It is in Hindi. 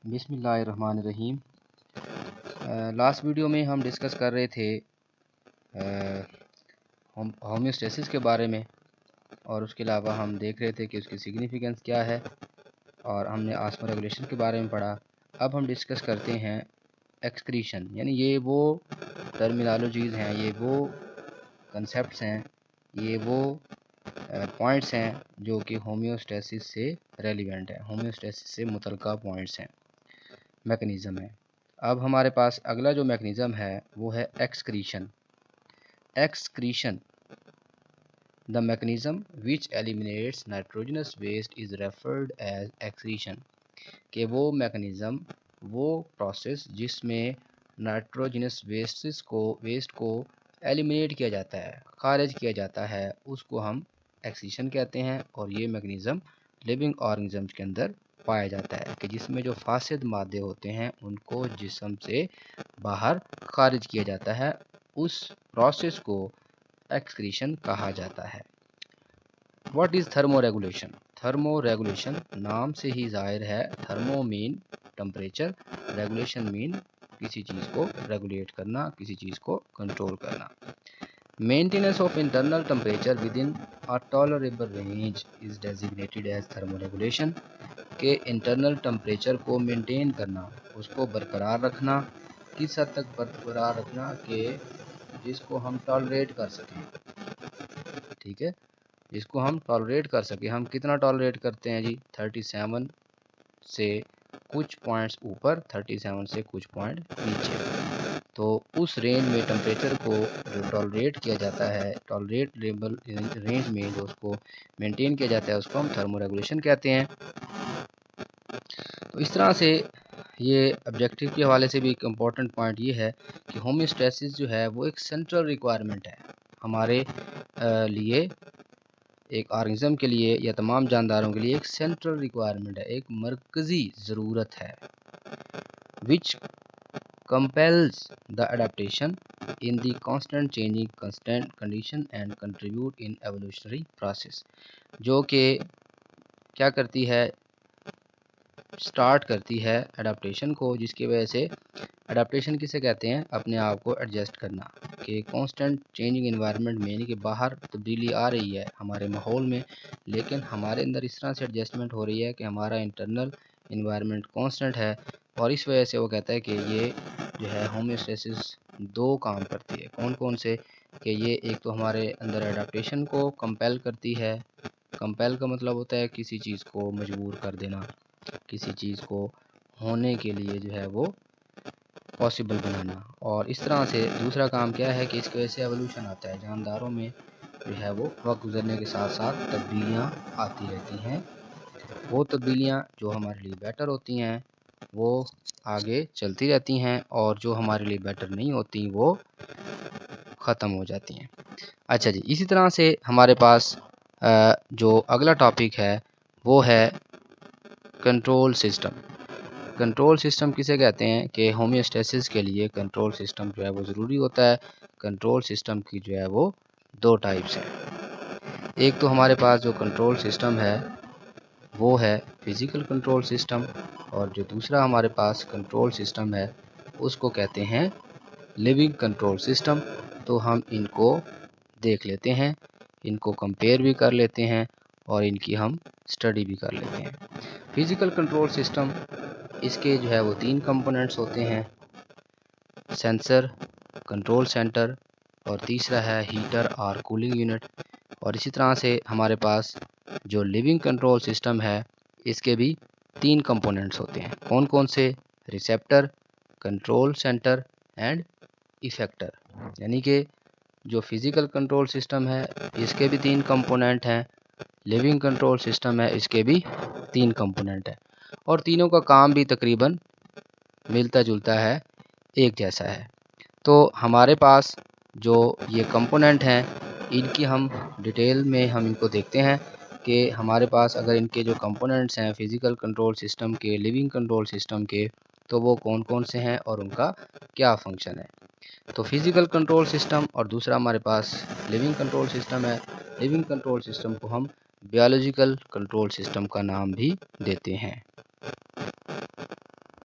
बिस्मिल्लाहिर्रहमानिर्रहीम। लास्ट वीडियो में हम डिस्कस कर रहे थे होम्योस्टेसिस के बारे में, और उसके अलावा हम देख रहे थे कि उसकी सिग्निफिकेंस क्या है, और हमने ऑस्मो रेगुलेशन के बारे में पढ़ा। अब हम डिस्कस करते हैं एक्सक्रीशन, यानी ये वो टर्मिनोलॉजीज़ हैं, ये वो कंसेप्ट्स हैं, ये वो पॉइंट्स हैं जो कि होम्योस्टेसिस से रेलिवेंट है, होम्योस्टेसिस से मुतल्लिका पॉइंट्स हैं, मैकेनिज़्म है। अब हमारे पास अगला जो मैकेनिज़्म है वो है excretion. Excretion, the mechanism which eliminates nitrogenous waste is referred as excretion, कि वो मैकेनिज़्म, वो प्रोसेस जिसमें नाइट्रोजनस वेस्ट को एलिमिनेट किया जाता है, खारिज किया जाता है, उसको हम एक्सक्रीशन कहते हैं। और ये मैकेनिज़्म लिविंग ऑर्गेनिजम्स के अंदर पाया जाता है कि जिसमें जो फासिद मादे होते हैं उनको जिस्म से बाहर खारिज किया जाता है, उस प्रोसेस को एक्सक्रीशन कहा जाता है। What is thermoregulation? थर्मोरेगुलेशन नाम से ही जाहिर है, thermo mean temperature, regulation mean किसी चीज़ को रेगुलेट करना, किसी चीज़ को कंट्रोल करना। Maintenance of internal temperature within a tolerable range is designated as thermoregulation, के इंटरनल टेम्परेचर को मेंटेन करना, उसको बरकरार रखना, किस हद तक बरकरार रखना कि जिसको हम टॉलरेट कर सकें, ठीक है, जिसको हम टॉलरेट कर सकें। हम कितना टॉलरेट करते हैं जी? 37 से कुछ पॉइंट्स ऊपर, 37 से कुछ पॉइंट नीचे। तो उस रेंज में टेम्परेचर को जो टॉलरेट किया जाता है, टॉलरेट लेवल रेंज में जो उसको मेंटेन किया जाता है, उसको हम थर्मोरेगुलेशन कहते हैं। तो इस तरह से ये ऑब्जेक्टिव के हवाले से भी एक इम्पॉर्टेंट पॉइंट ये है कि होम्योस्टेसिस जो है वो एक सेंट्रल रिक्वायरमेंट है हमारे लिए, एक ऑर्गेनिज्म के लिए या तमाम जानदारों के लिए एक सेंट्रल रिक्वायरमेंट है, एक मरकज़ी ज़रूरत है। विच compels the adaptation in the constant changing constant condition and contribute in evolutionary process, जो कि क्या करती है, स्टार्ट करती है अडेप्टेशन को, जिसकी वजह से अडेप्टेशन किसे कहते हैं? अपने आप को एडजस्ट करना, कि कांस्टेंट चेंजिंग एनवायरनमेंट में, यानी कि बाहर तब्दीली आ रही है हमारे माहौल में, लेकिन हमारे अंदर इस तरह से एडजस्टमेंट हो रही है कि हमारा इंटरनल एनवायरनमेंट कांस्टेंट है, और इस वजह से वो कहता है कि ये जो है होम्योस्टेसिस दो काम करती है। कौन कौन से? कि ये एक तो हमारे अंदर अडेप्टेशन को कंपेल करती है। कंपेल का मतलब होता है किसी चीज़ को मजबूर कर देना, किसी चीज़ को होने के लिए जो है वो पॉसिबल बनाना। और इस तरह से दूसरा काम क्या है कि इसकी वजह से एवोल्यूशन आता है, जानदारों में जो है वो वक्त गुजरने के साथ साथ तब्दीलियाँ आती रहती हैं। वो तब्दीलियाँ जो हमारे लिए बेटर होती हैं वो आगे चलती रहती हैं, और जो हमारे लिए बेटर नहीं होती वो ख़त्म हो जाती हैं। अच्छा जी, इसी तरह से हमारे पास जो अगला टॉपिक है वो है कंट्रोल सिस्टम। कंट्रोल सिस्टम किसे कहते हैं? कि होम्योस्टेसिस के लिए कंट्रोल सिस्टम जो है वो ज़रूरी होता है। कंट्रोल सिस्टम की जो है वो दो टाइप्स हैं। एक तो हमारे पास जो कंट्रोल सिस्टम है वो है फिज़िकल कंट्रोल सिस्टम, और जो दूसरा हमारे पास कंट्रोल सिस्टम है उसको कहते हैं लिविंग कंट्रोल सिस्टम। तो हम इनको देख लेते हैं, इनको कंपेयर भी कर लेते हैं, और इनकी हम स्टडी भी कर लेते हैं। फिज़िकल कंट्रोल सिस्टम, इसके जो है वो तीन कंपोनेंट्स होते हैं, सेंसर, कंट्रोल सेंटर, और तीसरा है हीटर और कूलिंग यूनिट। और इसी तरह से हमारे पास जो लिविंग कंट्रोल सिस्टम है इसके भी तीन कंपोनेंट्स होते हैं। कौन कौन से? Receptor, control centre and effector. यानी कि जो फिज़िकल कंट्रोल सिस्टम है इसके भी तीन कंपोनेंट हैं, लिविंग कंट्रोल सिस्टम है इसके भी तीन कंपोनेंट हैं, और तीनों का काम भी तकरीबन मिलता जुलता है, एक जैसा है। तो हमारे पास जो ये कंपोनेंट हैं इनकी हम डिटेल में हम इनको देखते हैं कि हमारे पास अगर इनके जो कंपोनेंट्स हैं फिज़िकल कंट्रोल सिस्टम के, लिविंग कंट्रोल सिस्टम के, तो वो कौन कौन से हैं और उनका क्या फंक्शन है। तो फिज़िकल कंट्रोल सिस्टम और दूसरा हमारे पास लिविंग कंट्रोल सिस्टम है। लिविंग कंट्रोल सिस्टम को हम बायोलॉजिकल कंट्रोल सिस्टम का नाम भी देते हैं।